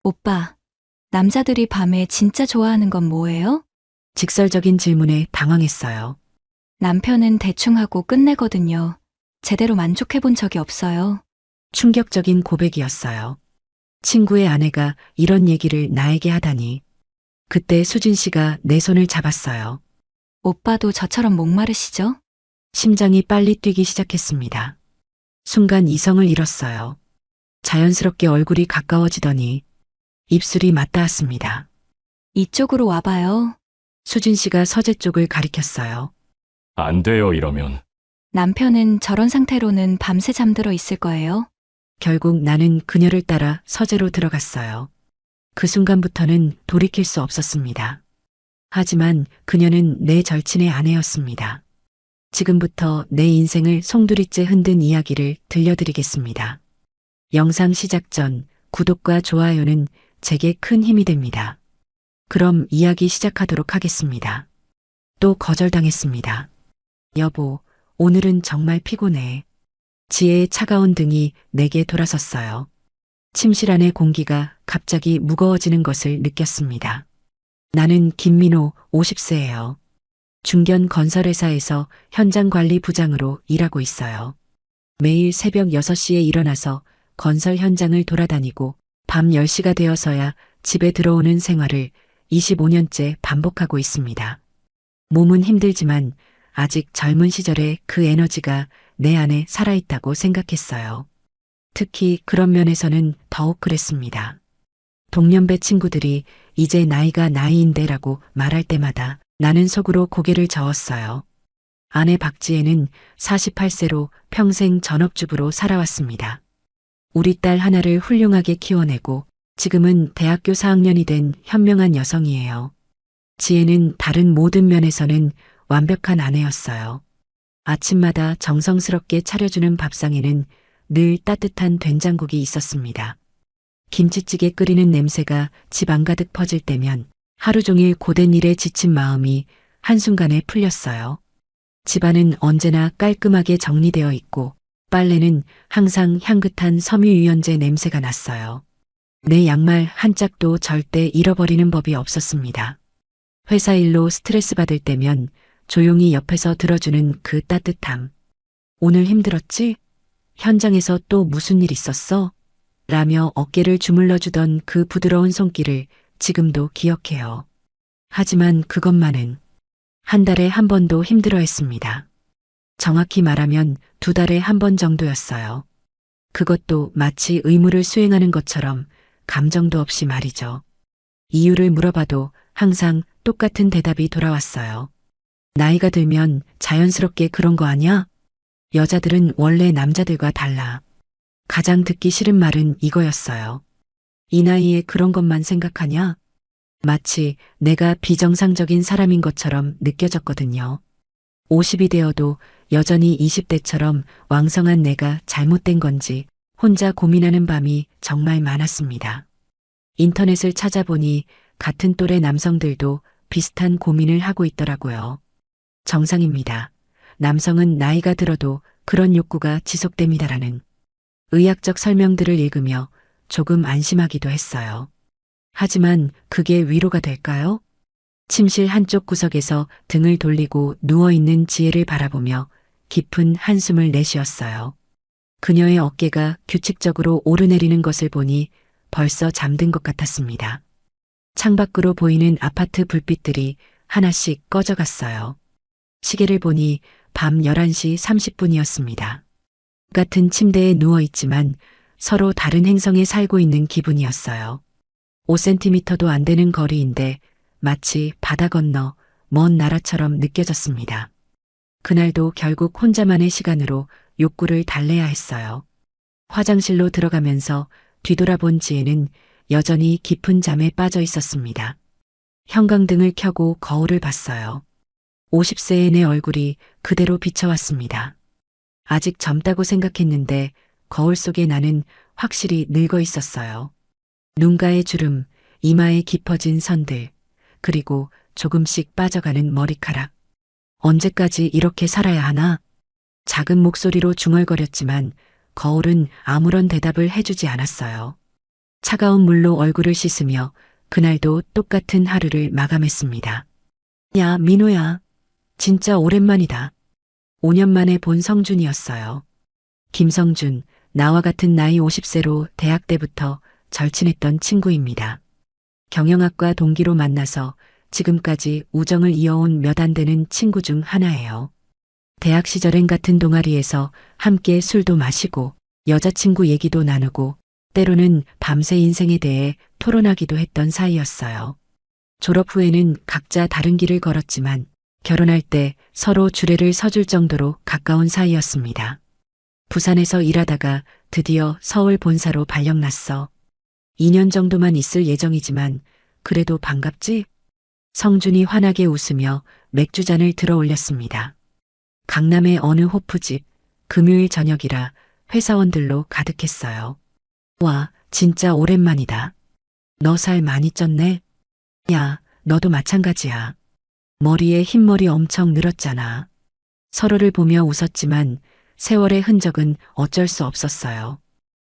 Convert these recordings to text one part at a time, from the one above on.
오빠, 남자들이 밤에 진짜 좋아하는 건 뭐예요? 직설적인 질문에 당황했어요. 남편은 대충 하고 끝내거든요. 제대로 만족해 본 적이 없어요. 충격적인 고백이었어요. 친구의 아내가 이런 얘기를 나에게 하다니. 그때 수진 씨가 내 손을 잡았어요. 오빠도 저처럼 목마르시죠? 심장이 빨리 뛰기 시작했습니다. 순간 이성을 잃었어요. 자연스럽게 얼굴이 가까워지더니 입술이 맞닿았습니다. 이쪽으로 와봐요. 수진 씨가 서재 쪽을 가리켰어요. 안 돼요, 이러면. 남편은 저런 상태로는 밤새 잠들어 있을 거예요. 결국 나는 그녀를 따라 서재로 들어갔어요. 그 순간부터는 돌이킬 수 없었습니다. 하지만 그녀는 내 절친의 아내였습니다. 지금부터 내 인생을 송두리째 흔든 이야기를 들려드리겠습니다. 영상 시작 전 구독과 좋아요는 제게 큰 힘이 됩니다. 그럼 이야기 시작하도록 하겠습니다. 또 거절당했습니다. 여보, 오늘은 정말 피곤해. 지혜의 차가운 등이 내게 돌아섰어요. 침실 안의 공기가 갑자기 무거워지는 것을 느꼈습니다. 나는 김민호 50세예요. 중견 건설회사에서 현장관리부장으로 일하고 있어요. 매일 새벽 6시에 일어나서 건설 현장을 돌아다니고 밤 10시가 되어서야 집에 들어오는 생활을 25년째 반복하고 있습니다. 몸은 힘들지만 아직 젊은 시절의 그 에너지가 내 안에 살아있다고 생각했어요. 특히 그런 면에서는 더욱 그랬습니다. 동년배 친구들이 이제 나이가 나이인데라고 말할 때마다 나는 속으로 고개를 저었어요. 아내 박지혜는 48세로 평생 전업주부로 살아왔습니다. 우리 딸 하나를 훌륭하게 키워내고 지금은 대학교 4학년이 된 현명한 여성이에요. 지혜는 다른 모든 면에서는 완벽한 아내였어요. 아침마다 정성스럽게 차려주는 밥상에는 늘 따뜻한 된장국이 있었습니다. 김치찌개 끓이는 냄새가 집 안가득 퍼질 때면 하루 종일 고된 일에 지친 마음이 한순간에 풀렸어요. 집안은 언제나 깔끔하게 정리되어 있고 빨래는 항상 향긋한 섬유유연제 냄새가 났어요. 내 양말 한 짝도 절대 잃어버리는 법이 없었습니다. 회사 일로 스트레스 받을 때면 조용히 옆에서 들어주는 그 따뜻함. 오늘 힘들었지? 현장에서 또 무슨 일 있었어? 라며 어깨를 주물러주던 그 부드러운 손길을 지금도 기억해요. 하지만 그것만은 한 달에 한 번도 힘들어했습니다. 정확히 말하면 2달에 한 번 정도였어요. 그것도 마치 의무를 수행하는 것처럼 감정도 없이 말이죠. 이유를 물어봐도 항상 똑같은 대답이 돌아왔어요. 나이가 들면 자연스럽게 그런 거 아니야? 여자들은 원래 남자들과 달라. 가장 듣기 싫은 말은 이거였어요. 이 나이에 그런 것만 생각하냐? 마치 내가 비정상적인 사람인 것처럼 느껴졌거든요. 50이 되어도 여전히 20대처럼 왕성한 내가 잘못된 건지 혼자 고민하는 밤이 정말 많았습니다. 인터넷을 찾아보니 같은 또래 남성들도 비슷한 고민을 하고 있더라고요. 정상입니다. 남성은 나이가 들어도 그런 욕구가 지속됩니다라는 의학적 설명들을 읽으며 조금 안심하기도 했어요. 하지만 그게 위로가 될까요? 침실 한쪽 구석에서 등을 돌리고 누워있는 지혜를 바라보며 깊은 한숨을 내쉬었어요. 그녀의 어깨가 규칙적으로 오르내리는 것을 보니 벌써 잠든 것 같았습니다. 창밖으로 보이는 아파트 불빛들이 하나씩 꺼져갔어요. 시계를 보니 밤 11시 30분이었습니다. 같은 침대에 누워있지만 서로 다른 행성에 살고 있는 기분이었어요. 5cm도 안 되는 거리인데 마치 바다 건너 먼 나라처럼 느껴졌습니다. 그날도 결국 혼자만의 시간으로 욕구를 달래야 했어요. 화장실로 들어가면서 뒤돌아본 지혜는 여전히 깊은 잠에 빠져 있었습니다. 형광등을 켜고 거울을 봤어요. 50세의 내 얼굴이 그대로 비쳐왔습니다. 아직 젊다고 생각했는데 거울 속에 나는 확실히 늙어 있었어요. 눈가의 주름, 이마에 깊어진 선들, 그리고 조금씩 빠져가는 머리카락. 언제까지 이렇게 살아야 하나? 작은 목소리로 중얼거렸지만 거울은 아무런 대답을 해주지 않았어요. 차가운 물로 얼굴을 씻으며 그날도 똑같은 하루를 마감했습니다. 야, 민호야. 진짜 오랜만이다. 5년 만에 본 성준이었어요. 김성준, 나와 같은 나이 50세로 대학 때부터 절친했던 친구입니다. 경영학과 동기로 만나서 지금까지 우정을 이어온 몇 안 되는 친구 중 하나예요. 대학 시절엔 같은 동아리에서 함께 술도 마시고 여자친구 얘기도 나누고 때로는 밤새 인생에 대해 토론하기도 했던 사이였어요. 졸업 후에는 각자 다른 길을 걸었지만 결혼할 때 서로 주례를 서줄 정도로 가까운 사이였습니다. 부산에서 일하다가 드디어 서울 본사로 발령났어. 2년 정도만 있을 예정이지만 그래도 반갑지? 성준이 환하게 웃으며 맥주잔을 들어 올렸습니다. 강남의 어느 호프집, 금요일 저녁이라 회사원들로 가득했어요. 와, 진짜 오랜만이다. 너 살 많이 쪘네? 야, 너도 마찬가지야. 머리에 흰머리 엄청 늘었잖아. 서로를 보며 웃었지만 세월의 흔적은 어쩔 수 없었어요.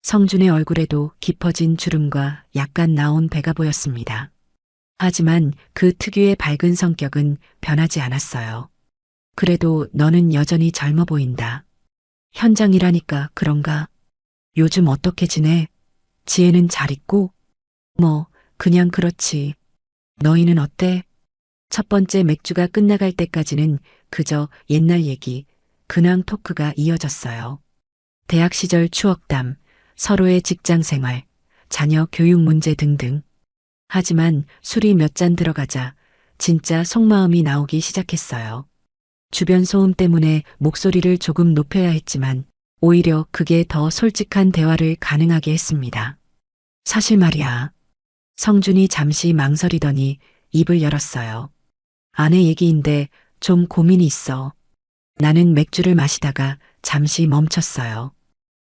성준의 얼굴에도 깊어진 주름과 약간 나온 배가 보였습니다. 하지만 그 특유의 밝은 성격은 변하지 않았어요. 그래도 너는 여전히 젊어 보인다. 현장이라니까 그런가? 요즘 어떻게 지내? 지혜는 잘 있고? 뭐, 그냥 그렇지. 너희는 어때? 첫 번째 맥주가 끝나갈 때까지는 그저 옛날 얘기, 근황 토크가 이어졌어요. 대학 시절 추억담, 서로의 직장 생활, 자녀 교육 문제 등등. 하지만 술이 몇 잔 들어가자 진짜 속마음이 나오기 시작했어요. 주변 소음 때문에 목소리를 조금 높여야 했지만 오히려 그게 더 솔직한 대화를 가능하게 했습니다. 사실 말이야. 성준이 잠시 망설이더니 입을 열었어요. 아내 얘기인데 좀 고민이 있어. 나는 맥주를 마시다가 잠시 멈췄어요.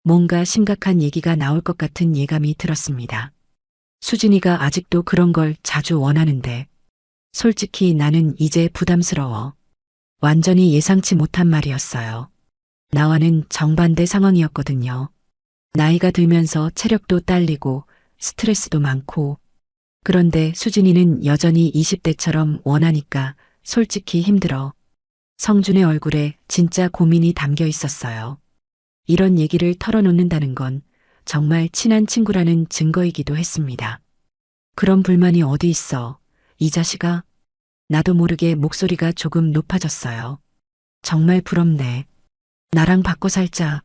뭔가 심각한 얘기가 나올 것 같은 예감이 들었습니다. 수진이가 아직도 그런 걸 자주 원하는데 솔직히 나는 이제 부담스러워. 완전히 예상치 못한 말이었어요. 나와는 정반대 상황이었거든요. 나이가 들면서 체력도 딸리고 스트레스도 많고 그런데 수진이는 여전히 20대처럼 원하니까 솔직히 힘들어. 성준의 얼굴에 진짜 고민이 담겨 있었어요. 이런 얘기를 털어놓는다는 건 정말 친한 친구라는 증거이기도 했습니다. 그런 불만이 어디 있어, 이 자식아? 나도 모르게 목소리가 조금 높아졌어요. 정말 부럽네. 나랑 바꿔 살자.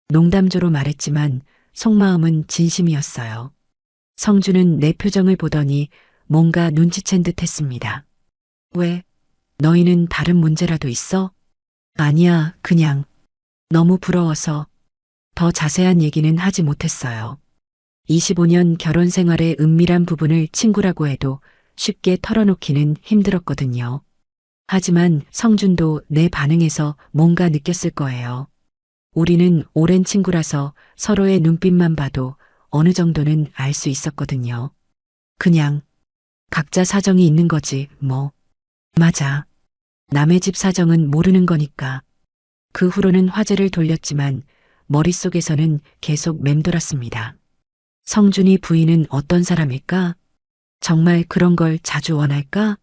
농담조로 말했지만 속마음은 진심이었어요. 성준은 내 표정을 보더니 뭔가 눈치챈 듯 했습니다. 왜? 너희는 다른 문제라도 있어? 아니야, 그냥. 너무 부러워서. 더 자세한 얘기는 하지 못했어요. 25년 결혼 생활의 은밀한 부분을 친구라고 해도 쉽게 털어놓기는 힘들었거든요. 하지만 성준도 내 반응에서 뭔가 느꼈을 거예요. 우리는 오랜 친구라서 서로의 눈빛만 봐도 어느 정도는 알 수 있었거든요. 그냥 각자 사정이 있는 거지, 뭐. 맞아. 남의 집 사정은 모르는 거니까. 그 후로는 화제를 돌렸지만 머릿속에서는 계속 맴돌았습니다. 성준이 부인은 어떤 사람일까? 정말 그런 걸 자주 원할까?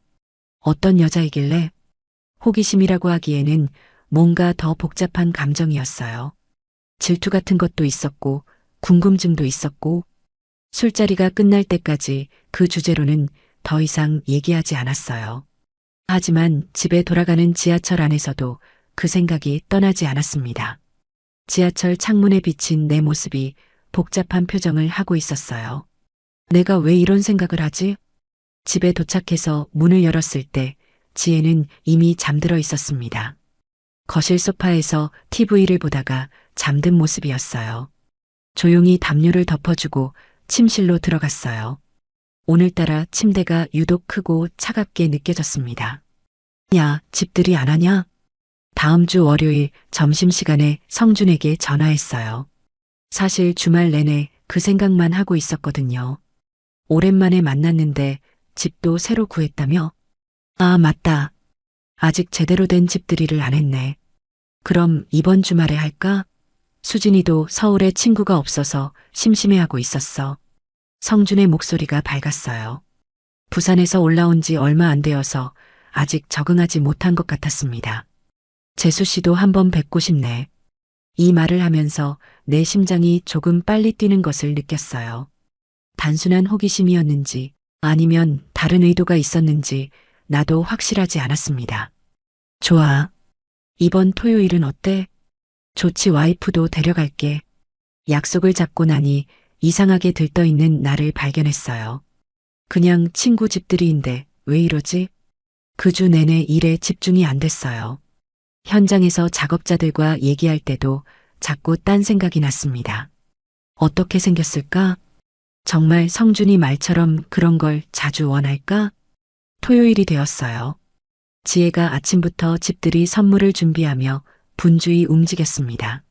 어떤 여자이길래? 호기심이라고 하기에는 뭔가 더 복잡한 감정이었어요. 질투 같은 것도 있었고, 궁금증도 있었고, 술자리가 끝날 때까지 그 주제로는 더 이상 얘기하지 않았어요. 하지만 집에 돌아가는 지하철 안에서도 그 생각이 떠나지 않았습니다. 지하철 창문에 비친 내 모습이 복잡한 표정을 하고 있었어요. 내가 왜 이런 생각을 하지? 집에 도착해서 문을 열었을 때 지혜는 이미 잠들어 있었습니다. 거실 소파에서 TV를 보다가 잠든 모습이었어요. 조용히 담요를 덮어주고 침실로 들어갔어요. 오늘따라 침대가 유독 크고 차갑게 느껴졌습니다. 야, 집들이 안 하냐? 다음 주 월요일 점심시간에 성준에게 전화했어요. 사실 주말 내내 그 생각만 하고 있었거든요. 오랜만에 만났는데 집도 새로 구했다며? 아, 맞다. 아직 제대로 된 집들이를 안 했네. 그럼 이번 주말에 할까? 수진이도 서울에 친구가 없어서 심심해하고 있었어. 성준의 목소리가 밝았어요. 부산에서 올라온 지 얼마 안 되어서 아직 적응하지 못한 것 같았습니다. 재수 씨도 한번 뵙고 싶네. 이 말을 하면서 내 심장이 조금 빨리 뛰는 것을 느꼈어요. 단순한 호기심이었는지 아니면 다른 의도가 있었는지 나도 확실하지 않았습니다. 좋아. 이번 토요일은 어때? 좋지, 와이프도 데려갈게. 약속을 잡고 나니 이상하게 들떠있는 나를 발견했어요. 그냥 친구 집들이인데 왜 이러지? 그 주 내내 일에 집중이 안 됐어요. 현장에서 작업자들과 얘기할 때도 자꾸 딴 생각이 났습니다. 어떻게 생겼을까? 정말 성준이 말처럼 그런 걸 자주 원할까? 토요일이 되었어요. 지혜가 아침부터 집들이 선물을 준비하며 분주히 움직였습니다.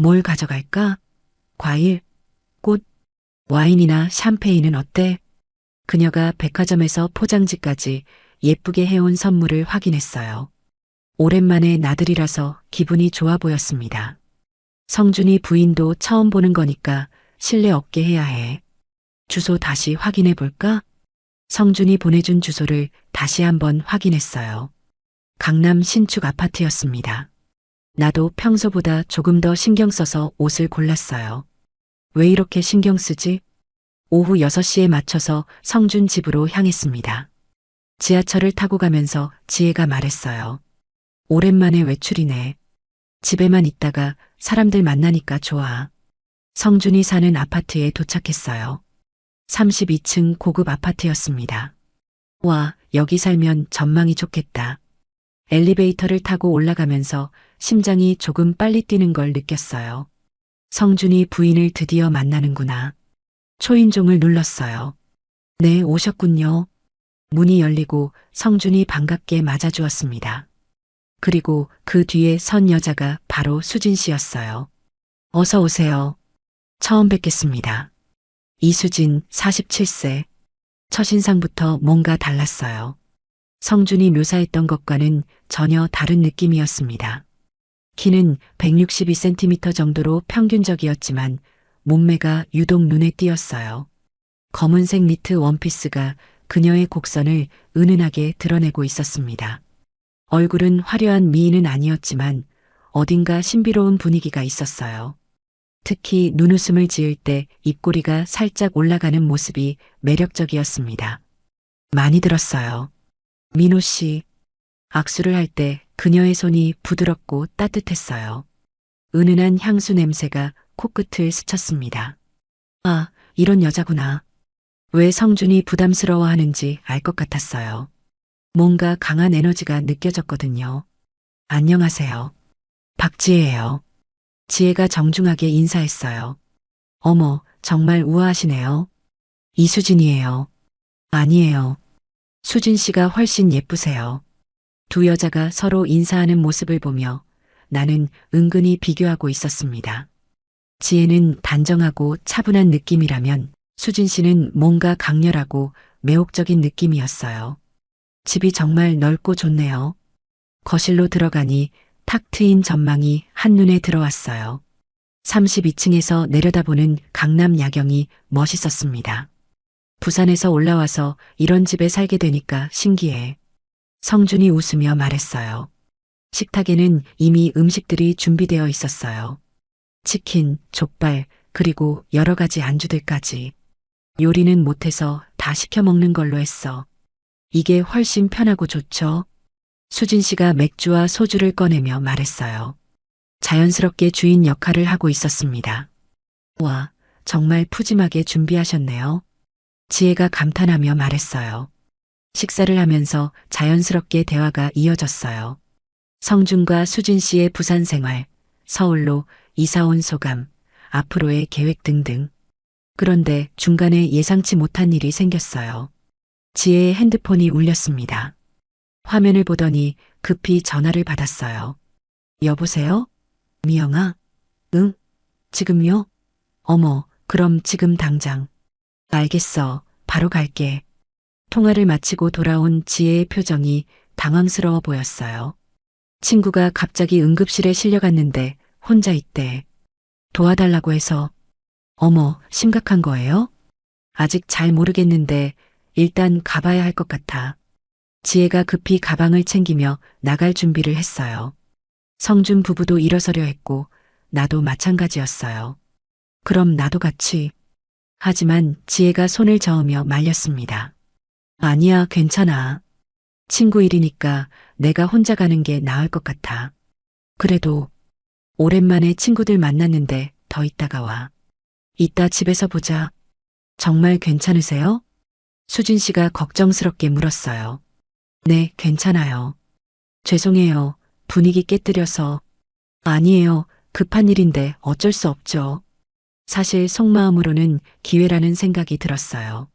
뭘 가져갈까? 과일, 꽃, 와인이나 샴페인은 어때? 그녀가 백화점에서 포장지까지 예쁘게 해온 선물을 확인했어요. 오랜만에 나들이라서 기분이 좋아 보였습니다. 성준이 부인도 처음 보는 거니까 실례 없게 해야 해. 주소 다시 확인해 볼까? 성준이 보내준 주소를 다시 한번 확인했어요. 강남 신축 아파트였습니다. 나도 평소보다 조금 더 신경 써서 옷을 골랐어요. 왜 이렇게 신경 쓰지? 오후 6시에 맞춰서 성준 집으로 향했습니다. 지하철을 타고 가면서 지혜가 말했어요. 오랜만에 외출이네. 집에만 있다가 사람들 만나니까 좋아. 성준이 사는 아파트에 도착했어요. 32층 고급 아파트였습니다. 와, 여기 살면 전망이 좋겠다. 엘리베이터를 타고 올라가면서 심장이 조금 빨리 뛰는 걸 느꼈어요. 성준이 부인을 드디어 만나는구나. 초인종을 눌렀어요. 네, 오셨군요. 문이 열리고 성준이 반갑게 맞아주었습니다. 그리고 그 뒤에 선 여자가 바로 수진 씨였어요. 어서 오세요. 처음 뵙겠습니다. 이수진, 47세. 첫인상부터 뭔가 달랐어요. 성준이 묘사했던 것과는 전혀 다른 느낌이었습니다. 키는 162cm 정도로 평균적이었지만 몸매가 유독 눈에 띄었어요. 검은색 니트 원피스가 그녀의 곡선을 은은하게 드러내고 있었습니다. 얼굴은 화려한 미인은 아니었지만 어딘가 신비로운 분위기가 있었어요. 특히 눈웃음을 지을 때 입꼬리가 살짝 올라가는 모습이 매력적이었습니다. 많이 들었어요. 민호 씨. 악수를 할 때 그녀의 손이 부드럽고 따뜻했어요. 은은한 향수 냄새가 코끝을 스쳤습니다. 아, 이런 여자구나. 왜 성준이 부담스러워하는지 알 것 같았어요. 뭔가 강한 에너지가 느껴졌거든요. 안녕하세요. 박지혜예요. 지혜가 정중하게 인사했어요. 어머, 정말 우아하시네요. 이수진이에요. 아니에요. 수진 씨가 훨씬 예쁘세요. 두 여자가 서로 인사하는 모습을 보며 나는 은근히 비교하고 있었습니다. 지혜는 단정하고 차분한 느낌이라면 수진 씨는 뭔가 강렬하고 매혹적인 느낌이었어요. 집이 정말 넓고 좋네요. 거실로 들어가니 탁 트인 전망이 한눈에 들어왔어요. 32층에서 내려다보는 강남 야경이 멋있었습니다. 부산에서 올라와서 이런 집에 살게 되니까 신기해. 성준이 웃으며 말했어요. 식탁에는 이미 음식들이 준비되어 있었어요. 치킨, 족발, 그리고 여러 가지 안주들까지. 요리는 못해서 다 시켜 먹는 걸로 했어. 이게 훨씬 편하고 좋죠? 수진 씨가 맥주와 소주를 꺼내며 말했어요. 자연스럽게 주인 역할을 하고 있었습니다. 와, 정말 푸짐하게 준비하셨네요. 지혜가 감탄하며 말했어요. 식사를 하면서 자연스럽게 대화가 이어졌어요. 성준과 수진 씨의 부산 생활, 서울로 이사 온 소감, 앞으로의 계획 등등. 그런데 중간에 예상치 못한 일이 생겼어요. 지혜의 핸드폰이 울렸습니다. 화면을 보더니 급히 전화를 받았어요. 여보세요? 미영아? 응? 지금요? 어머, 그럼 지금 당장. 알겠어. 바로 갈게. 통화를 마치고 돌아온 지혜의 표정이 당황스러워 보였어요. 친구가 갑자기 응급실에 실려갔는데 혼자 있대. 도와달라고 해서. 어머, 심각한 거예요? 아직 잘 모르겠는데 일단 가봐야 할 것 같아. 지혜가 급히 가방을 챙기며 나갈 준비를 했어요. 성준 부부도 일어서려 했고 나도 마찬가지였어요. 그럼 나도 같이. 하지만 지혜가 손을 저으며 말렸습니다. 아니야, 괜찮아. 친구 일이니까 내가 혼자 가는 게 나을 것 같아. 그래도 오랜만에 친구들 만났는데 더 있다가 와. 이따 집에서 보자. 정말 괜찮으세요? 수진 씨가 걱정스럽게 물었어요. 네, 괜찮아요. 죄송해요. 분위기 깨뜨려서. 아니에요. 급한 일인데 어쩔 수 없죠. 사실 속마음으로는 기회라는 생각이 들었어요.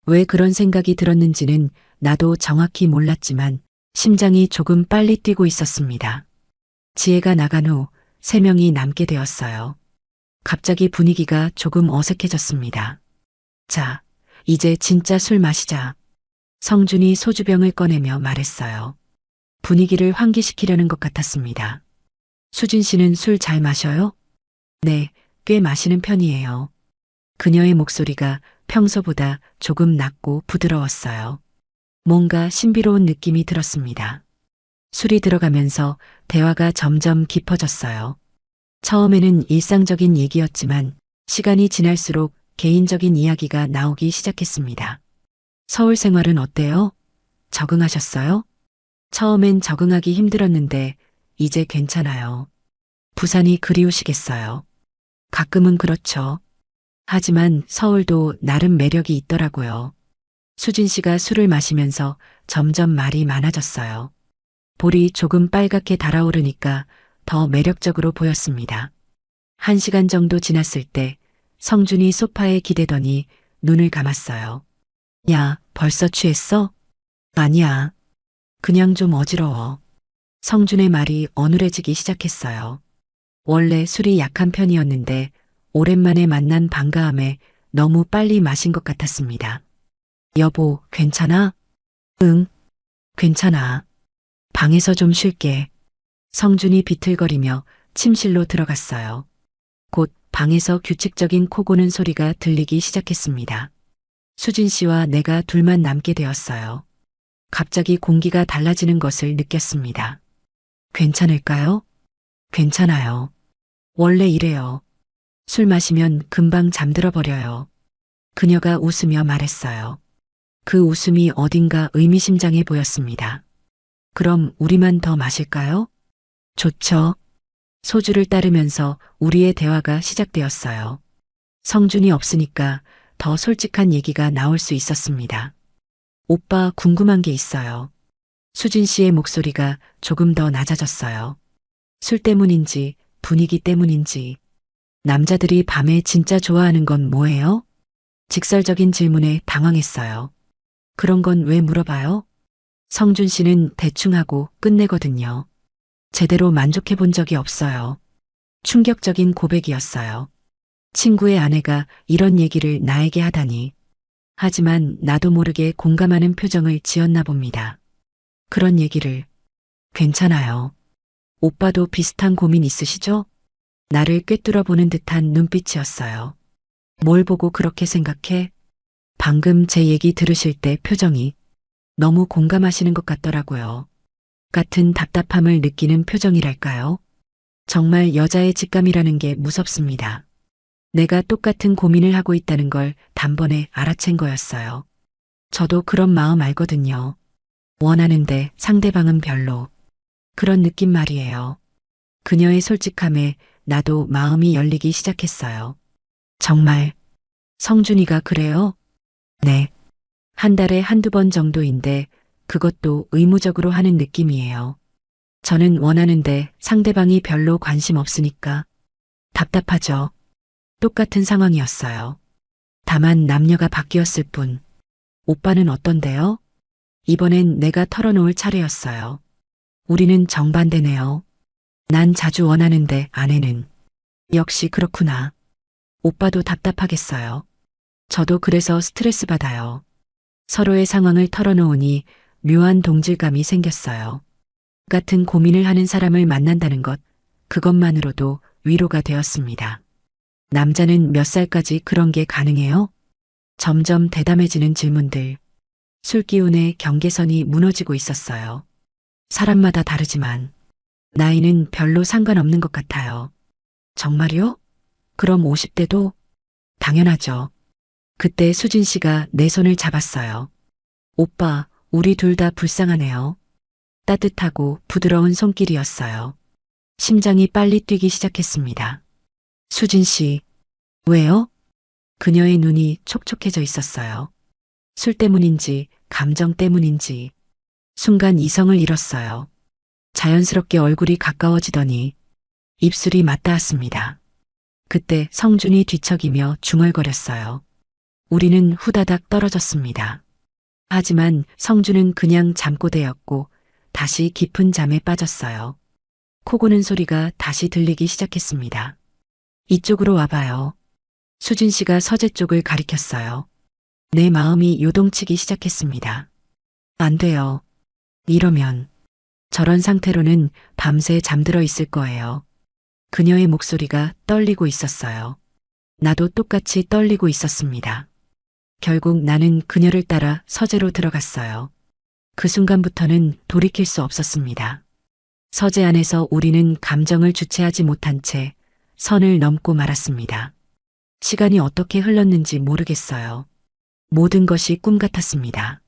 왜 그런 생각이 들었는지는 나도 정확히 몰랐지만 심장이 조금 빨리 뛰고 있었습니다. 지혜가 나간 후 3명이 남게 되었어요. 갑자기 분위기가 조금 어색해졌습니다. 자, 이제 진짜 술 마시자. 성준이 소주병을 꺼내며 말했어요. 분위기를 환기시키려는 것 같았습니다. 수진 씨는 술 잘 마셔요? 네, 꽤 마시는 편이에요. 그녀의 목소리가 평소보다 조금 낮고 부드러웠어요. 뭔가 신비로운 느낌이 들었습니다. 술이 들어가면서 대화가 점점 깊어졌어요. 처음에는 일상적인 얘기였지만 시간이 지날수록 개인적인 이야기가 나오기 시작했습니다. 서울 생활은 어때요? 적응하셨어요? 처음엔 적응하기 힘들었는데 이제 괜찮아요. 부산이 그리우시겠어요. 가끔은 그렇죠. 하지만 서울도 나름 매력이 있더라고요. 수진 씨가 술을 마시면서 점점 말이 많아졌어요. 볼이 조금 빨갛게 달아오르니까 더 매력적으로 보였습니다. 1시간 정도 지났을 때 성준이 소파에 기대더니 눈을 감았어요. 야, 벌써 취했어? 아니야. 그냥 좀 어지러워. 성준의 말이 어눌해지기 시작했어요. 원래 술이 약한 편이었는데 오랜만에 만난 반가움에 너무 빨리 마신 것 같았습니다. 여보, 괜찮아? 응, 괜찮아. 방에서 좀 쉴게. 성준이 비틀거리며 침실로 들어갔어요. 곧 방에서 규칙적인 코 고는 소리가 들리기 시작했습니다. 수진 씨와 내가 둘만 남게 되었어요. 갑자기 공기가 달라지는 것을 느꼈습니다. 괜찮을까요? 괜찮아요. 원래 이래요. 술 마시면 금방 잠들어 버려요. 그녀가 웃으며 말했어요. 그 웃음이 어딘가 의미심장해 보였습니다. 그럼 우리만 더 마실까요? 좋죠. 소주를 따르면서 우리의 대화가 시작되었어요. 성준이 없으니까 더 솔직한 얘기가 나올 수 있었습니다. 오빠, 궁금한 게 있어요. 수진 씨의 목소리가 조금 더 낮아졌어요. 술 때문인지 분위기 때문인지. 남자들이 밤에 진짜 좋아하는 건 뭐예요? 직설적인 질문에 당황했어요. 그런 건 왜 물어봐요? 성준 씨는 대충 하고 끝내거든요. 제대로 만족해 본 적이 없어요. 충격적인 고백이었어요. 친구의 아내가 이런 얘기를 나에게 하다니. 하지만 나도 모르게 공감하는 표정을 지었나 봅니다. 그런 얘기를. 괜찮아요. 오빠도 비슷한 고민 있으시죠? 나를 꿰뚫어 보는 듯한 눈빛이었어요. 뭘 보고 그렇게 생각해? 방금 제 얘기 들으실 때 표정이 너무 공감하시는 것 같더라고요. 같은 답답함을 느끼는 표정이랄까요? 정말 여자의 직감이라는 게 무섭습니다. 내가 똑같은 고민을 하고 있다는 걸 단번에 알아챈 거였어요. 저도 그런 마음 알거든요. 원하는데 상대방은 별로. 그런 느낌 말이에요. 그녀의 솔직함에 나도 마음이 열리기 시작했어요. 정말 성준이가 그래요? 네. 한 달에 한두 번 정도인데 그것도 의무적으로 하는 느낌이에요. 저는 원하는데 상대방이 별로 관심 없으니까 답답하죠. 똑같은 상황이었어요. 다만 남녀가 바뀌었을 뿐. 오빠는 어떤데요? 이번엔 내가 털어놓을 차례였어요. 우리는 정반대네요. 난 자주 원하는데 아내는. 역시 그렇구나. 오빠도 답답하겠어요. 저도 그래서 스트레스 받아요. 서로의 상황을 털어놓으니 묘한 동질감이 생겼어요. 같은 고민을 하는 사람을 만난다는 것, 그것만으로도 위로가 되었습니다. 남자는 몇 살까지 그런 게 가능해요? 점점 대담해지는 질문들. 술 기운의 경계선이 무너지고 있었어요. 사람마다 다르지만 나이는 별로 상관없는 것 같아요. 정말요? 그럼 50대도? 당연하죠. 그때 수진 씨가 내 손을 잡았어요. 오빠, 우리 둘 다 불쌍하네요. 따뜻하고 부드러운 손길이었어요. 심장이 빨리 뛰기 시작했습니다. 수진 씨, 왜요? 그녀의 눈이 촉촉해져 있었어요. 술 때문인지 감정 때문인지 순간 이성을 잃었어요. 자연스럽게 얼굴이 가까워지더니 입술이 맞닿았습니다. 그때 성준이 뒤척이며 중얼거렸어요. 우리는 후다닥 떨어졌습니다. 하지만 성준은 그냥 잠꼬대였고 다시 깊은 잠에 빠졌어요. 코 고는 소리가 다시 들리기 시작했습니다. 이쪽으로 와봐요. 수진 씨가 서재 쪽을 가리켰어요. 내 마음이 요동치기 시작했습니다. 안 돼요. 이러면 저런 상태로는 밤새 잠들어 있을 거예요. 그녀의 목소리가 떨리고 있었어요. 나도 똑같이 떨리고 있었습니다. 결국 나는 그녀를 따라 서재로 들어갔어요. 그 순간부터는 돌이킬 수 없었습니다. 서재 안에서 우리는 감정을 주체하지 못한 채 선을 넘고 말았습니다. 시간이 어떻게 흘렀는지 모르겠어요. 모든 것이 꿈 같았습니다.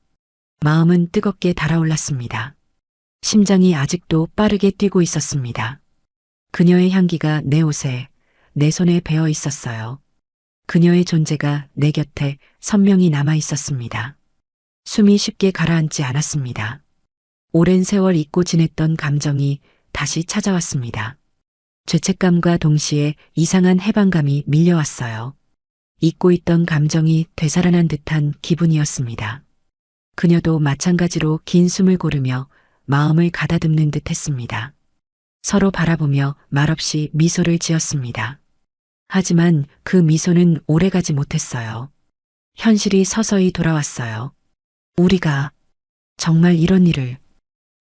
마음은 뜨겁게 달아올랐습니다. 심장이 아직도 빠르게 뛰고 있었습니다. 그녀의 향기가 내 옷에, 내 손에 배어 있었어요. 그녀의 존재가 내 곁에 선명히 남아 있었습니다. 숨이 쉽게 가라앉지 않았습니다. 오랜 세월 잊고 지냈던 감정이 다시 찾아왔습니다. 죄책감과 동시에 이상한 해방감이 밀려왔어요. 잊고 있던 감정이 되살아난 듯한 기분이었습니다. 그녀도 마찬가지로 긴 숨을 고르며 마음을 가다듬는 듯 했습니다. 서로 바라보며 말없이 미소를 지었습니다. 하지만 그 미소는 오래가지 못했어요. 현실이 서서히 돌아왔어요. 우리가 정말 이런 일을.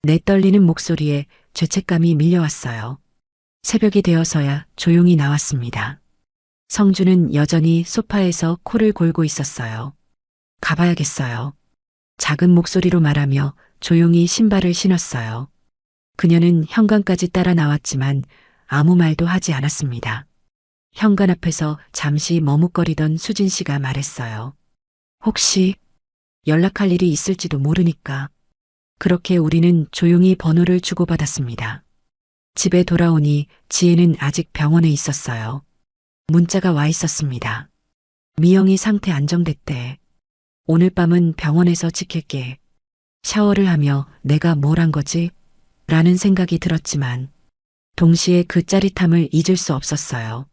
내 떨리는 목소리에 죄책감이 밀려왔어요. 새벽이 되어서야 조용히 나왔습니다. 성주는 여전히 소파에서 코를 골고 있었어요. 가봐야겠어요. 작은 목소리로 말하며 조용히 신발을 신었어요. 그녀는 현관까지 따라 나왔지만 아무 말도 하지 않았습니다. 현관 앞에서 잠시 머뭇거리던 수진 씨가 말했어요. 혹시 연락할 일이 있을지도 모르니까. 그렇게 우리는 조용히 번호를 주고받았습니다. 집에 돌아오니 지혜는 아직 병원에 있었어요. 문자가 와 있었습니다. 미영이 상태 안정됐대. 오늘 밤은 병원에서 지킬게. 샤워를 하며 내가 뭘 한 거지? 라는 생각이 들었지만 동시에 그 짜릿함을 잊을 수 없었어요.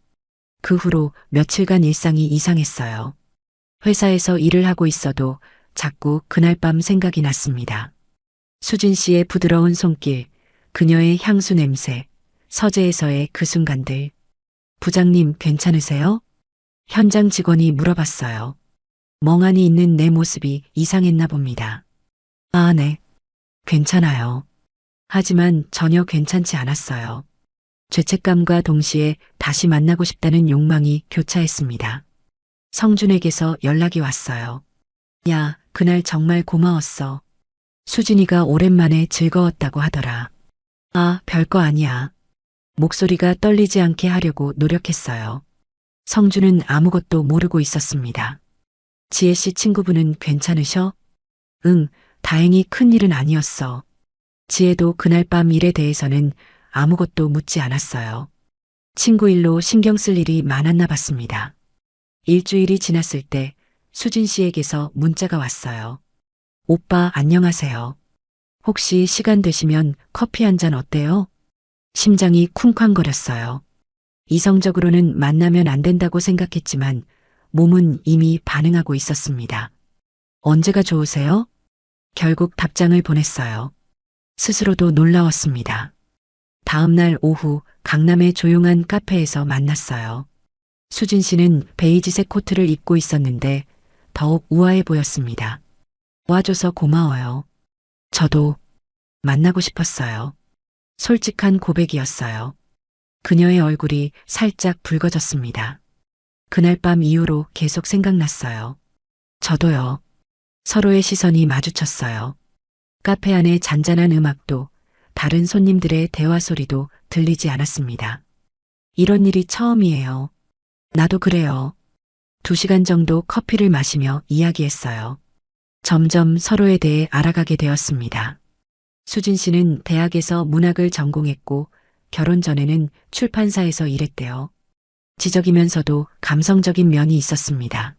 그 후로 며칠간 일상이 이상했어요. 회사에서 일을 하고 있어도 자꾸 그날 밤 생각이 났습니다. 수진 씨의 부드러운 손길, 그녀의 향수 냄새, 서재에서의 그 순간들. 부장님 괜찮으세요? 현장 직원이 물어봤어요. 멍하니 있는 내 모습이 이상했나 봅니다. 아, 네. 괜찮아요. 하지만 전혀 괜찮지 않았어요. 죄책감과 동시에 다시 만나고 싶다는 욕망이 교차했습니다. 성준에게서 연락이 왔어요. 야, 그날 정말 고마웠어. 수진이가 오랜만에 즐거웠다고 하더라. 아, 별거 아니야. 목소리가 떨리지 않게 하려고 노력했어요. 성준은 아무것도 모르고 있었습니다. 지혜 씨 친구분은 괜찮으셔? 응, 다행히 큰일은 아니었어. 지혜도 그날 밤 일에 대해서는 아무것도 묻지 않았어요. 친구 일로 신경 쓸 일이 많았나 봤습니다. 일주일이 지났을 때 수진 씨에게서 문자가 왔어요. 오빠 안녕하세요. 혹시 시간 되시면 커피 한 잔 어때요? 심장이 쿵쾅거렸어요. 이성적으로는 만나면 안 된다고 생각했지만 몸은 이미 반응하고 있었습니다. 언제가 좋으세요? 결국 답장을 보냈어요. 스스로도 놀라웠습니다. 다음 날 오후 강남의 조용한 카페에서 만났어요. 수진 씨는 베이지색 코트를 입고 있었는데 더욱 우아해 보였습니다. 와줘서 고마워요. 저도 만나고 싶었어요. 솔직한 고백이었어요. 그녀의 얼굴이 살짝 붉어졌습니다. 그날 밤 이후로 계속 생각났어요. 저도요. 서로의 시선이 마주쳤어요. 카페 안에 잔잔한 음악도 다른 손님들의 대화 소리도 들리지 않았습니다. 이런 일이 처음이에요. 나도 그래요. 2시간 정도 커피를 마시며 이야기했어요. 점점 서로에 대해 알아가게 되었습니다. 수진 씨는 대학에서 문학을 전공했고 결혼 전에는 출판사에서 일했대요. 지적이면서도 감성적인 면이 있었습니다.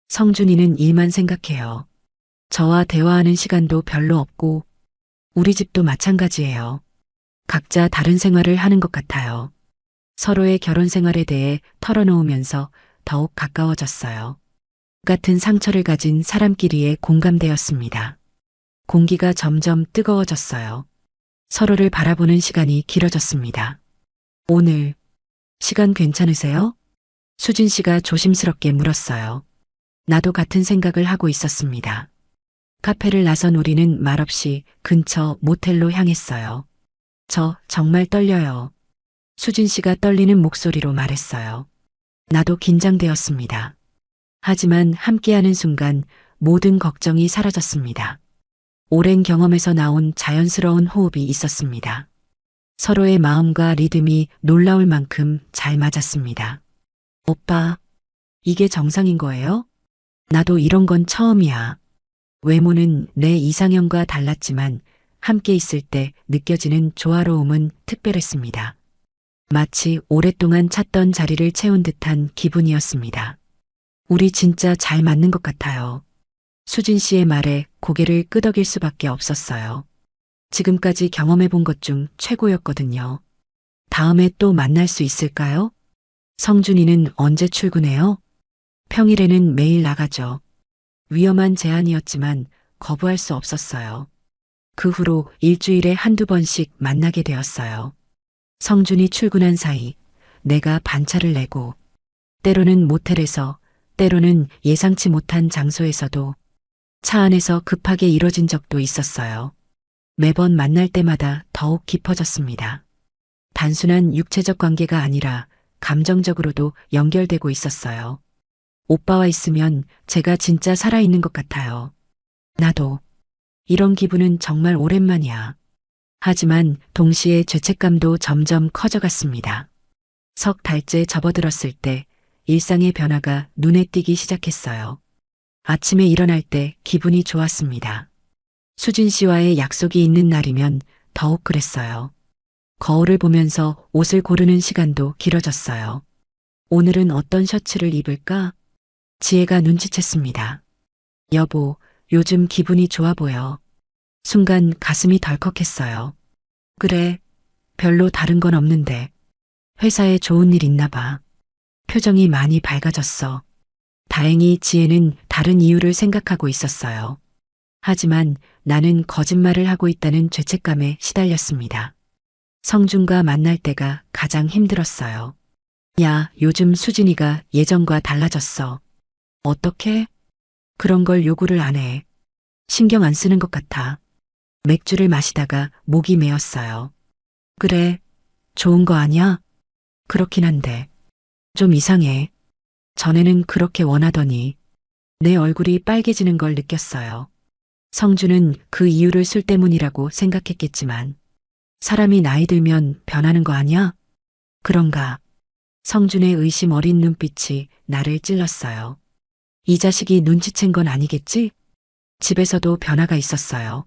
성준이는 일만 생각해요. 저와 대화하는 시간도 별로 없고 우리 집도 마찬가지예요. 각자 다른 생활을 하는 것 같아요. 서로의 결혼 생활에 대해 털어놓으면서 더욱 가까워졌어요. 같은 상처를 가진 사람끼리의 공감대였습니다. 공기가 점점 뜨거워졌어요. 서로를 바라보는 시간이 길어졌습니다. 오늘 시간 괜찮으세요? 수진 씨가 조심스럽게 물었어요. 나도 같은 생각을 하고 있었습니다. 카페를 나선 우리는 말없이 근처 모텔로 향했어요. 저 정말 떨려요. 수진 씨가 떨리는 목소리로 말했어요. 나도 긴장되었습니다. 하지만 함께하는 순간 모든 걱정이 사라졌습니다. 오랜 경험에서 나온 자연스러운 호흡이 있었습니다. 서로의 마음과 리듬이 놀라울 만큼 잘 맞았습니다. 오빠, 이게 정상인 거예요? 나도 이런 건 처음이야. 외모는 내 이상형과 달랐지만 함께 있을 때 느껴지는 조화로움은 특별했습니다. 마치 오랫동안 찾던 자리를 채운 듯한 기분이었습니다. 우리 진짜 잘 맞는 것 같아요. 수진 씨의 말에 고개를 끄덕일 수밖에 없었어요. 지금까지 경험해 본 것 중 최고였거든요. 다음에 또 만날 수 있을까요? 성준이는 언제 출근해요? 평일에는 매일 나가죠. 위험한 제안이었지만 거부할 수 없었어요. 그 후로 일주일에 한두 번씩 만나게 되었어요. 성준이 출근한 사이 내가 반차를 내고 때로는 모텔에서 때로는 예상치 못한 장소에서도 차 안에서 급하게 이뤄진 적도 있었어요. 매번 만날 때마다 더욱 깊어졌습니다. 단순한 육체적 관계가 아니라 감정적으로도 연결되고 있었어요. 오빠와 있으면 제가 진짜 살아있는 것 같아요. 나도. 이런 기분은 정말 오랜만이야. 하지만 동시에 죄책감도 점점 커져갔습니다. 석 달째 접어들었을 때 일상의 변화가 눈에 띄기 시작했어요. 아침에 일어날 때 기분이 좋았습니다. 수진 씨와의 약속이 있는 날이면 더욱 그랬어요. 거울을 보면서 옷을 고르는 시간도 길어졌어요. 오늘은 어떤 셔츠를 입을까? 지혜가 눈치챘습니다. 여보, 요즘 기분이 좋아 보여. 순간 가슴이 덜컥했어요. 그래, 별로 다른 건 없는데. 회사에 좋은 일 있나 봐. 표정이 많이 밝아졌어. 다행히 지혜는 다른 이유를 생각하고 있었어요. 하지만 나는 거짓말을 하고 있다는 죄책감에 시달렸습니다. 성준과 만날 때가 가장 힘들었어요. 야, 요즘 수진이가 예전과 달라졌어. 어떻게? 그런 걸 요구를 안 해. 신경 안 쓰는 것 같아. 맥주를 마시다가 목이 메었어요. 그래, 좋은 거 아니야? 그렇긴 한데. 좀 이상해. 전에는 그렇게 원하더니 내 얼굴이 빨개지는 걸 느꼈어요. 성준은 그 이유를 술 때문이라고 생각했겠지만 사람이 나이 들면 변하는 거 아니야? 그런가? 성준의 의심 어린 눈빛이 나를 찔렀어요. 이 자식이 눈치챈 건 아니겠지? 집에서도 변화가 있었어요.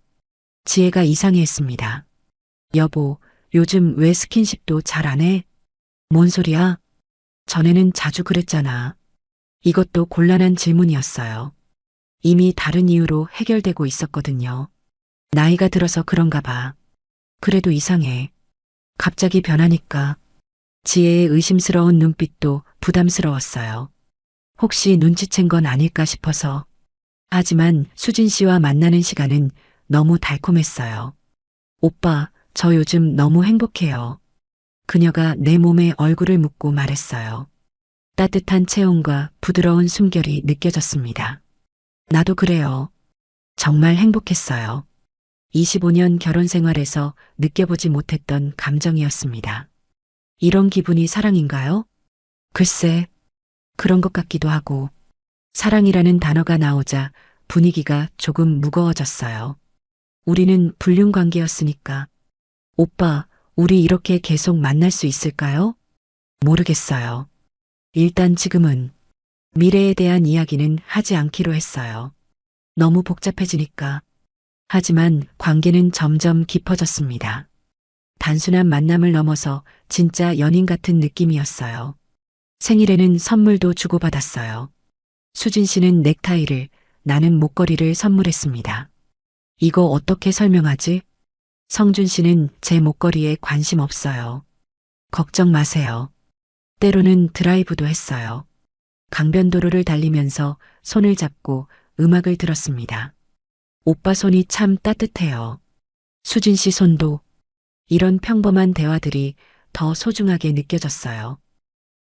지혜가 이상해했습니다. 여보, 요즘 왜 스킨십도 잘 안 해? 뭔 소리야? 전에는 자주 그랬잖아. 이것도 곤란한 질문이었어요. 이미 다른 이유로 해결되고 있었거든요. 나이가 들어서 그런가 봐. 그래도 이상해. 갑자기 변하니까. 지혜의 의심스러운 눈빛도 부담스러웠어요. 혹시 눈치챈 건 아닐까 싶어서. 하지만 수진 씨와 만나는 시간은 너무 달콤했어요. 오빠, 저 요즘 너무 행복해요. 그녀가 내 몸에 얼굴을 묻고 말했어요. 따뜻한 체온과 부드러운 숨결이 느껴졌습니다. 나도 그래요. 정말 행복했어요. 25년 결혼 생활에서 느껴보지 못했던 감정이었습니다. 이런 기분이 사랑인가요? 글쎄, 그런 것 같기도 하고. 사랑이라는 단어가 나오자 분위기가 조금 무거워졌어요. 우리는 불륜 관계였으니까. 오빠, 우리 이렇게 계속 만날 수 있을까요? 모르겠어요. 일단 지금은 미래에 대한 이야기는 하지 않기로 했어요. 너무 복잡해지니까. 하지만 관계는 점점 깊어졌습니다. 단순한 만남을 넘어서 진짜 연인 같은 느낌이었어요. 생일에는 선물도 주고받았어요. 수진 씨는 넥타이를, 나는 목걸이를 선물했습니다. 이거 어떻게 설명하지? 성준 씨는 제 목걸이에 관심 없어요. 걱정 마세요. 때로는 드라이브도 했어요. 강변도로를 달리면서 손을 잡고 음악을 들었습니다. 오빠 손이 참 따뜻해요. 수진 씨 손도. 이런 평범한 대화들이 더 소중하게 느껴졌어요.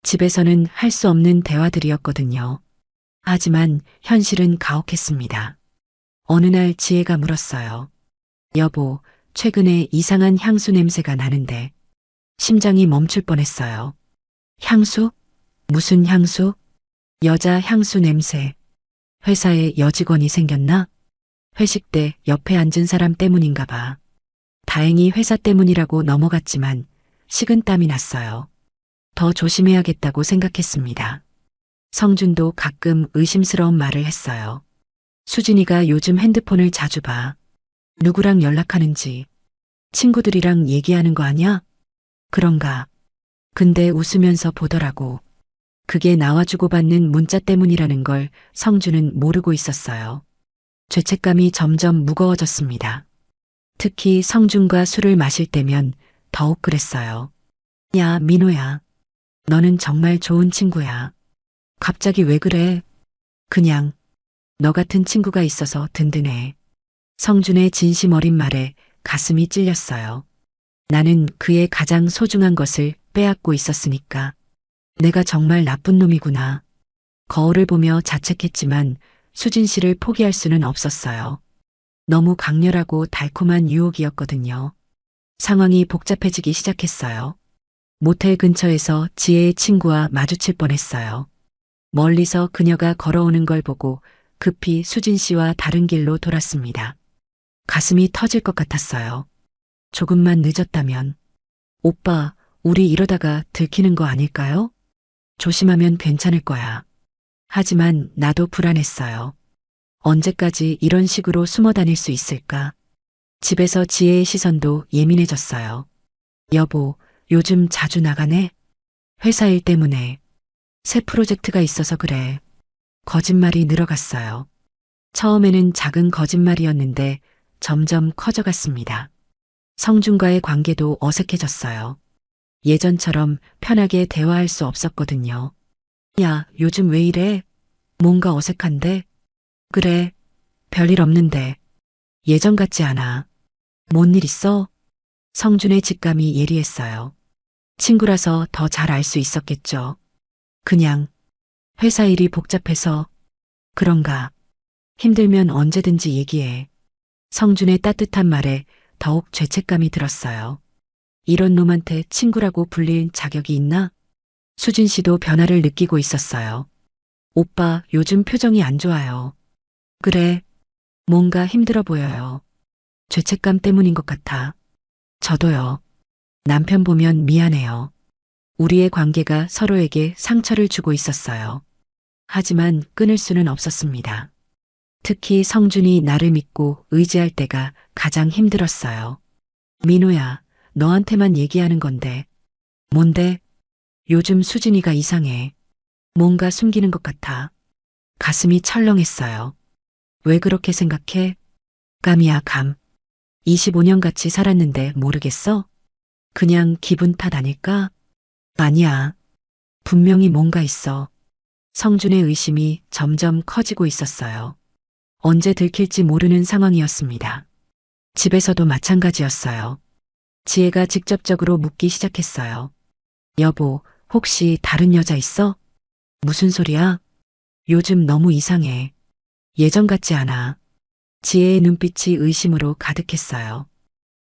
집에서는 할 수 없는 대화들이었거든요. 하지만 현실은 가혹했습니다. 어느 날 지혜가 물었어요. 여보, 최근에 이상한 향수 냄새가 나는데. 심장이 멈출 뻔했어요. 향수? 무슨 향수? 여자 향수 냄새. 회사에 여직원이 생겼나? 회식 때 옆에 앉은 사람 때문인가 봐. 다행히 회사 때문이라고 넘어갔지만 식은땀이 났어요. 더 조심해야겠다고 생각했습니다. 성준도 가끔 의심스러운 말을 했어요. 수진이가 요즘 핸드폰을 자주 봐. 누구랑 연락하는지. 친구들이랑 얘기하는 거 아냐? 그런가. 근데 웃으면서 보더라고. 그게 나와 주고받는 문자 때문이라는 걸 성준은 모르고 있었어요. 죄책감이 점점 무거워졌습니다. 특히 성준과 술을 마실 때면 더욱 그랬어요. 야, 민호야. 너는 정말 좋은 친구야. 갑자기 왜 그래? 그냥 너 같은 친구가 있어서 든든해. 성준의 진심 어린 말에 가슴이 찔렸어요. 나는 그의 가장 소중한 것을 빼앗고 있었으니까. 내가 정말 나쁜 놈이구나. 거울을 보며 자책했지만 수진 씨를 포기할 수는 없었어요. 너무 강렬하고 달콤한 유혹이었거든요. 상황이 복잡해지기 시작했어요. 모텔 근처에서 지혜의 친구와 마주칠 뻔했어요. 멀리서 그녀가 걸어오는 걸 보고 급히 수진 씨와 다른 길로 돌았습니다. 가슴이 터질 것 같았어요. 조금만 늦었다면. 오빠, 우리 이러다가 들키는 거 아닐까요? 조심하면 괜찮을 거야. 하지만 나도 불안했어요. 언제까지 이런 식으로 숨어 다닐 수 있을까? 집에서 지혜의 시선도 예민해졌어요. 여보, 요즘 자주 나가네? 회사 일 때문에. 새 프로젝트가 있어서 그래. 거짓말이 늘어갔어요. 처음에는 작은 거짓말이었는데 점점 커져갔습니다. 성준과의 관계도 어색해졌어요. 예전처럼 편하게 대화할 수 없었거든요. 야, 요즘 왜 이래? 뭔가 어색한데? 그래, 별일 없는데. 예전 같지 않아. 뭔 일 있어? 성준의 직감이 예리했어요. 친구라서 더 잘 알 수 있었겠죠. 그냥 회사 일이 복잡해서. 그런가. 힘들면 언제든지 얘기해. 성준의 따뜻한 말에 더욱 죄책감이 들었어요. 이런 놈한테 친구라고 불릴 자격이 있나? 수진 씨도 변화를 느끼고 있었어요. 오빠, 요즘 표정이 안 좋아요. 그래, 뭔가 힘들어 보여요. 죄책감 때문인 것 같아. 저도요. 남편 보면 미안해요. 우리의 관계가 서로에게 상처를 주고 있었어요. 하지만 끊을 수는 없었습니다. 특히 성준이 나를 믿고 의지할 때가 가장 힘들었어요. 민호야, 너한테만 얘기하는 건데. 뭔데? 요즘 수진이가 이상해. 뭔가 숨기는 것 같아. 가슴이 철렁했어요. 왜 그렇게 생각해? 감이야, 감. 25년 같이 살았는데 모르겠어? 그냥 기분 탓 아닐까? 아니야. 분명히 뭔가 있어. 성준의 의심이 점점 커지고 있었어요. 언제 들킬지 모르는 상황이었습니다. 집에서도 마찬가지였어요. 지혜가 직접적으로 묻기 시작했어요. 여보, 혹시 다른 여자 있어? 무슨 소리야? 요즘 너무 이상해. 예전 같지 않아. 지혜의 눈빛이 의심으로 가득했어요.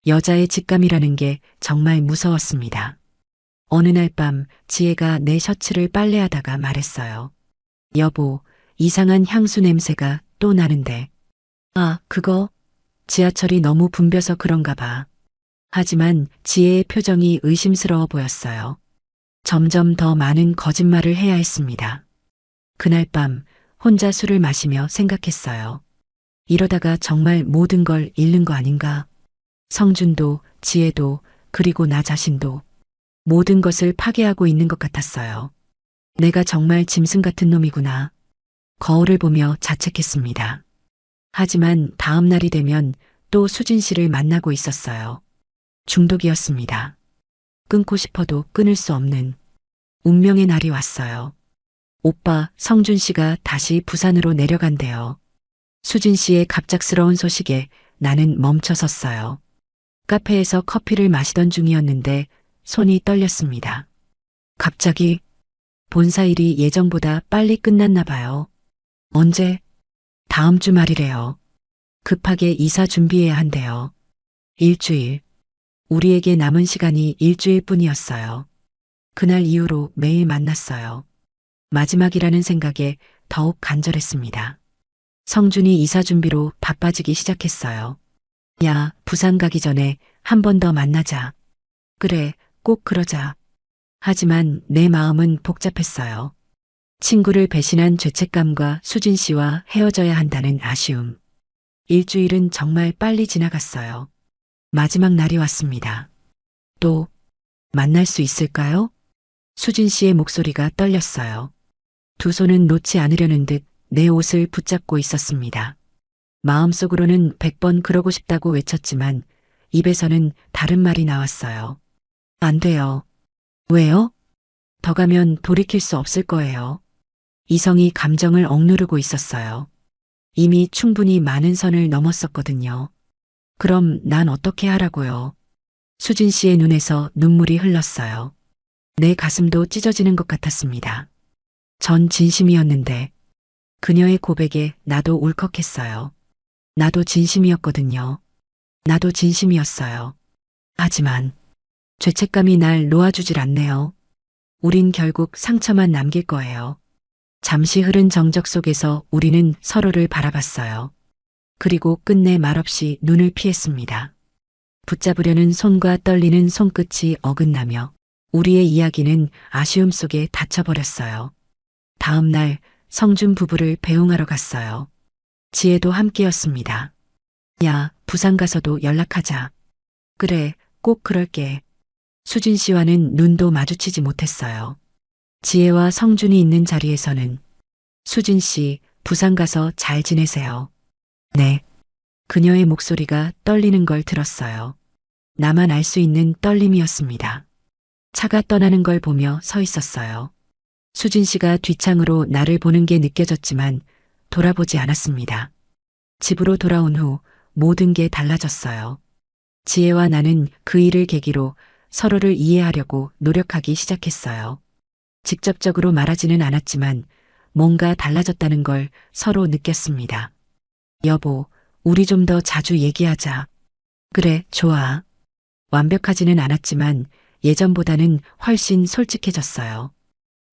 여자의 직감이라는 게 정말 무서웠습니다. 어느 날 밤 지혜가 내 셔츠를 빨래하다가 말했어요. 여보, 이상한 향수 냄새가 또 나는데. 아, 그거 지하철이 너무 붐벼서 그런가 봐. 하지만 지혜의 표정이 의심스러워 보였어요. 점점 더 많은 거짓말을 해야 했습니다. 그날 밤 혼자 술을 마시며 생각했어요. 이러다가 정말 모든 걸 잃는 거 아닌가? 성준도, 지혜도, 그리고 나 자신도 모든 것을 파괴하고 있는 것 같았어요. 내가 정말 짐승 같은 놈이구나. 거울을 보며 자책했습니다. 하지만 다음 날이 되면 또 수진 씨를 만나고 있었어요. 중독이었습니다. 끊고 싶어도 끊을 수 없는 운명의 날이 왔어요. 오빠, 성준 씨가 다시 부산으로 내려간대요. 수진 씨의 갑작스러운 소식에 나는 멈춰섰어요. 카페에서 커피를 마시던 중이었는데 손이 떨렸습니다. 갑자기 본사 일이 예정보다 빨리 끝났나 봐요. 언제? 다음 주 말이래요. 급하게 이사 준비해야 한대요. 일주일. 우리에게 남은 시간이 일주일 뿐이었어요. 그날 이후로 매일 만났어요. 마지막이라는 생각에 더욱 간절했습니다. 성준이 이사 준비로 바빠지기 시작했어요. 야, 부산 가기 전에 한 번 더 만나자. 그래, 꼭 그러자. 하지만 내 마음은 복잡했어요. 친구를 배신한 죄책감과 수진 씨와 헤어져야 한다는 아쉬움. 일주일은 정말 빨리 지나갔어요. 마지막 날이 왔습니다. 또 만날 수 있을까요? 수진 씨의 목소리가 떨렸어요. 두 손은 놓지 않으려는 듯 내 옷을 붙잡고 있었습니다. 마음속으로는 100번 그러고 싶다고 외쳤지만 입에서는 다른 말이 나왔어요. 안 돼요. 왜요? 더 가면 돌이킬 수 없을 거예요. 이성이 감정을 억누르고 있었어요. 이미 충분히 많은 선을 넘었었거든요. 그럼 난 어떻게 하라고요? 수진 씨의 눈에서 눈물이 흘렀어요. 내 가슴도 찢어지는 것 같았습니다. 전 진심이었는데 그녀의 고백에 나도 울컥했어요. 나도 진심이었거든요. 나도 진심이었어요. 하지만 죄책감이 날 놓아주질 않네요. 우린 결국 상처만 남길 거예요. 잠시 흐른 정적 속에서 우리는 서로를 바라봤어요. 그리고 끝내 말없이 눈을 피했습니다. 붙잡으려는 손과 떨리는 손끝이 어긋나며 우리의 이야기는 아쉬움 속에 닫혀버렸어요. 다음 날 성준 부부를 배웅하러 갔어요. 지혜도 함께였습니다. 야, 부산 가서도 연락하자. 그래, 꼭 그럴게. 수진 씨와는 눈도 마주치지 못했어요. 지혜와 성준이 있는 자리에서는 수진 씨, 부산 가서 잘 지내세요. 네. 그녀의 목소리가 떨리는 걸 들었어요. 나만 알 수 있는 떨림이었습니다. 차가 떠나는 걸 보며 서 있었어요. 수진 씨가 뒷창으로 나를 보는 게 느껴졌지만 돌아보지 않았습니다. 집으로 돌아온 후 모든 게 달라졌어요. 지혜와 나는 그 일을 계기로 서로를 이해하려고 노력하기 시작했어요. 직접적으로 말하지는 않았지만 뭔가 달라졌다는 걸 서로 느꼈습니다. 여보, 우리 좀 더 자주 얘기하자. 그래, 좋아. 완벽하지는 않았지만 예전보다는 훨씬 솔직해졌어요.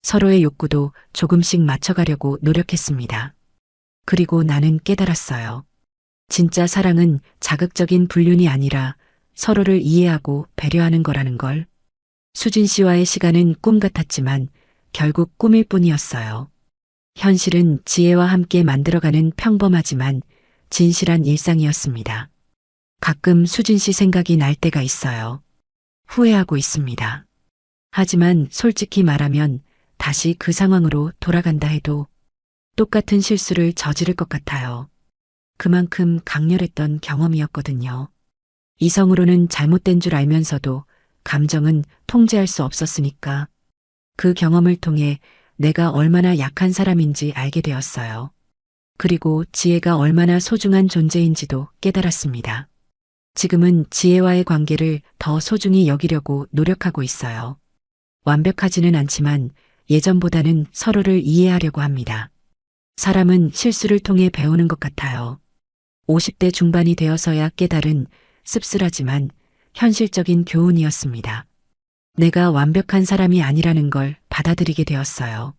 서로의 욕구도 조금씩 맞춰가려고 노력했습니다. 그리고 나는 깨달았어요. 진짜 사랑은 자극적인 불륜이 아니라 서로를 이해하고 배려하는 거라는 걸. 수진 씨와의 시간은 꿈 같았지만 결국 꿈일 뿐이었어요. 현실은 지혜와 함께 만들어가는 평범하지만 진실한 일상이었습니다. 가끔 수진 씨 생각이 날 때가 있어요. 후회하고 있습니다. 하지만 솔직히 말하면 다시 그 상황으로 돌아간다 해도 똑같은 실수를 저지를 것 같아요. 그만큼 강렬했던 경험이었거든요. 이성으로는 잘못된 줄 알면서도 감정은 통제할 수 없었으니까 그 경험을 통해 내가 얼마나 약한 사람인지 알게 되었어요. 그리고 지혜가 얼마나 소중한 존재인지도 깨달았습니다. 지금은 지혜와의 관계를 더 소중히 여기려고 노력하고 있어요. 완벽하지는 않지만 예전보다는 서로를 이해하려고 합니다. 사람은 실수를 통해 배우는 것 같아요. 50대 중반이 되어서야 깨달은 씁쓸하지만 현실적인 교훈이었습니다. 내가 완벽한 사람이 아니라는 걸 받아들이게 되었어요.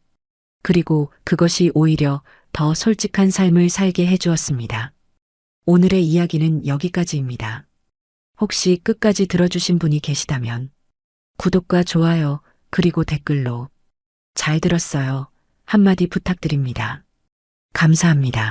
그리고 그것이 오히려 더 솔직한 삶을 살게 해주었습니다. 오늘의 이야기는 여기까지입니다. 혹시 끝까지 들어주신 분이 계시다면 구독과 좋아요, 그리고 댓글로 잘 들었어요 한마디 부탁드립니다. 감사합니다.